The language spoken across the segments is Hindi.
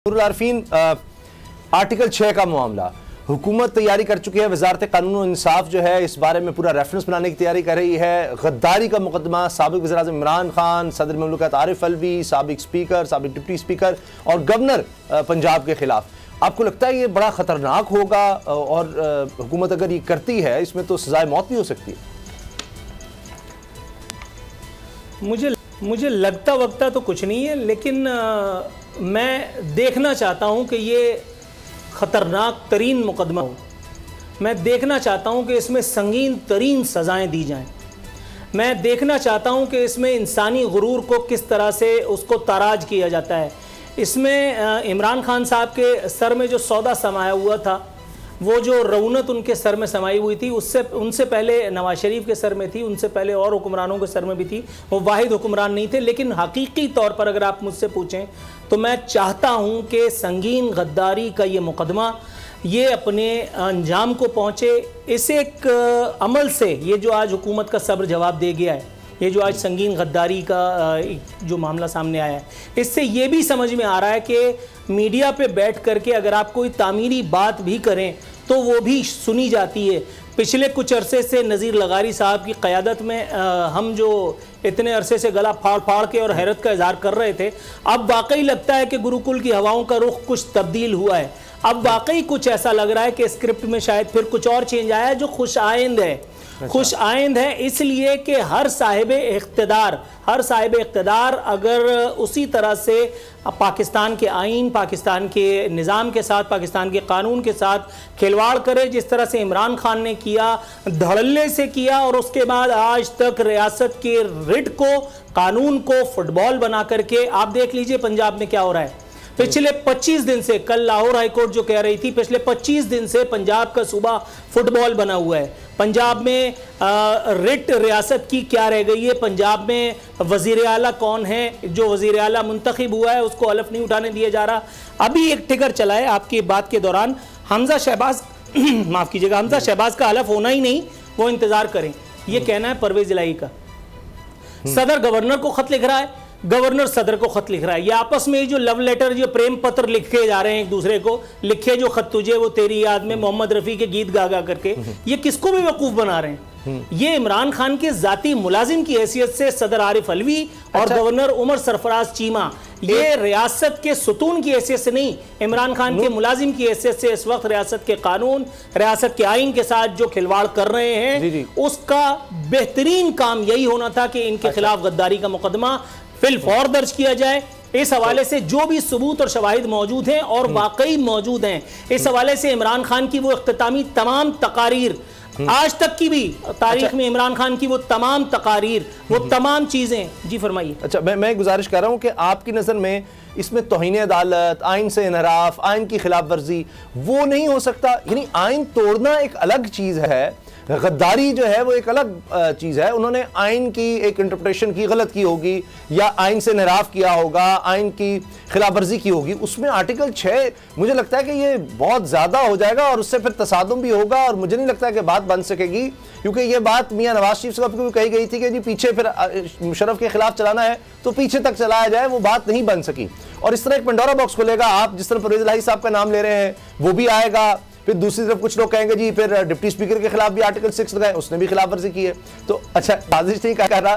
आरफीन, आर्टिकल 6 का मामला हुकूमत तैयारी कर चुकी है। वजारत कानून और इंसाफ जो है इस बारे में पूरा रेफरेंस बनाने की तैयारी कर रही है। गद्दारी का मुकदमा साबिक वज़ीर-ए-आज़म इमरान खान, सदर ममलकत आरिफ अलवी, साबिक स्पीकर, साबिक डिप्टी स्पीकर और गवर्नर पंजाब के खिलाफ। आपको लगता है ये बड़ा ख़तरनाक होगा और हुकूमत अगर ये करती है इसमें तो सज़ाए मौत भी हो सकती है? मुझे लगता वक्ता तो कुछ नहीं है, लेकिन मैं देखना चाहता हूं कि ये ख़तरनाक तरीन मुकदमा हो। मैं देखना चाहता हूं कि इसमें संगीन तरीन सज़ाएं दी जाएं। मैं देखना चाहता हूं कि इसमें इंसानी गुरूर को किस तरह से उसको ताराज किया जाता है। इसमें इमरान खान साहब के सर में जो सौदा समाया हुआ था, वो जो रौनत उनके सर में समाई हुई थी, उनसे पहले नवाज शरीफ के सर में थी, उनसे पहले और हुक्मरानों के सर में भी थी। वो वाहिद हुक्मरान नहीं थे, लेकिन हकीकी तौर पर अगर आप मुझसे पूछें तो मैं चाहता हूं कि संगीन गद्दारी का ये मुकदमा ये अपने अंजाम को पहुंचे। इस एक अमल से ये जो आज हुकूमत का सब्र जवाब दे गया है, ये जो आज संगीन गद्दारी का जो मामला सामने आया है, इससे ये भी समझ में आ रहा है कि मीडिया पे बैठ करके अगर आप कोई तामीरी बात भी करें तो वो भी सुनी जाती है। पिछले कुछ अरसे से नज़ीर लगारी साहब की क़यादत में हम जो इतने अरसे से गला फाड़ फाड़ के और हैरत का इजहार कर रहे थे, अब वाकई लगता है कि गुरुकुल की हवाओं का रुख कुछ तब्दील हुआ है। अब वाकई कुछ ऐसा लग रहा है कि स्क्रिप्ट में शायद फिर कुछ और चेंज आया है जो खुश आइंद है। खुश आइंद है इसलिए कि हर साहिब इख्तिदार अगर उसी तरह से पाकिस्तान के आइन, पाकिस्तान के निज़ाम के साथ, पाकिस्तान के कानून के साथ खिलवाड़ करे, जिस तरह से इमरान खान ने किया, धड़ल्ले से किया, और उसके बाद आज तक रियासत के रिट को, कानून को फुटबॉल बना करके आप देख लीजिए पंजाब में क्या हो रहा है। पिछले 25 दिन से, कल लाहौर हाईकोर्ट जो कह रही थी, पिछले 25 दिन से पंजाब का सूबा फुटबॉल बना हुआ है। पंजाब में रिट रियासत की क्या रह गई है? पंजाब में वजीर आला कौन है? जो वजीर आला मुंतखब हुआ है उसको हलफ नहीं उठाने दिया जा रहा। अभी एक टिकर चला है आपकी बात के दौरान, हमजा शहबाज माफ कीजिएगा, हमजा शहबाज का हलफ होना ही नहीं, वो इंतजार करें, ये कहना है परवेज इलाही का। सदर गवर्नर को खत लिख रहा है, गवर्नर सदर को खत लिख रहा है। ये आपस में जो लव लेटर, जो प्रेम पत्र लिखे जा रहे हैं एक दूसरे को, लिखे जो खत तुझे वो तेरी याद में, मोहम्मद रफी के गीत गा गा करके, ये किसको बेवकूफ बना रहे हैं? ये इमरान खान के जाती मुलाजिम की हैसियत से सदर आरिफ अलवी और गवर्नर उमर सरफराज चीमा, ये रियासत के सुतून की हैसियत से नहीं, इमरान खान के मुलाजिम की हैसियत से इस वक्त रियासत के कानून, रियासत के आइन के साथ जो खिलवाड़ कर रहे हैं, उसका बेहतरीन काम यही होना था कि इनके खिलाफ गद्दारी का मुकदमा फिल फौर दर्ज किया जाए। इस हवाले से जो भी सबूत और शवाहिद मौजूद हैं और वाकई मौजूद हैं, इस हवाले से इमरान खान की वो इख्तितामी तमाम तकारीर, आज तक की भी तारीख में इमरान खान की वो तमाम तकारीर, वो तमाम चीजें। जी फरमाइए। अच्छा, मैं गुजारिश कर रहा हूं कि आपकी नज़र में इसमें तौहीन अदालत, आइन से इनहराफ, आइन की खिलाफ वर्जी वो नहीं हो सकता? यानी आइन तोड़ना एक अलग चीज़ है, गद्दारी जो है वो एक अलग चीज़ है। उन्होंने आइन की एक इंटरप्रिटेशन की गलत की होगी या आइन से निराफ किया होगा, आइन की खिलाफ वर्जी की होगी, उसमें आर्टिकल 6 मुझे लगता है कि ये बहुत ज़्यादा हो जाएगा और उससे फिर तसादुम भी होगा और मुझे नहीं लगता कि बात बन सकेगी, क्योंकि ये बात मियाँ नवाज शरीफ साहब को भी कही गई थी कि जी पीछे फिर मुशर्रफ के खिलाफ चलाना है तो पीछे तक चलाया जाए, वो बात नहीं बन सकी। और इस तरह एक पंडोरा बॉक्स खुलेगा। आप जिस तरह परवेज इलाही साहब का नाम ले रहे हैं वो भी आएगा, फिर दूसरी तरफ कुछ लोग कहेंगे जी फिर डिप्टी स्पीकर के खिलाफ भी आर्टिकल 6 लगाए, उसने भी खिलाफ वर्जी की है। तो अच्छा, साजिश नहीं कर रहा।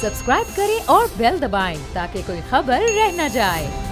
सब्सक्राइब करें और बेल दबाएं ताकि कोई खबर रह न जाए।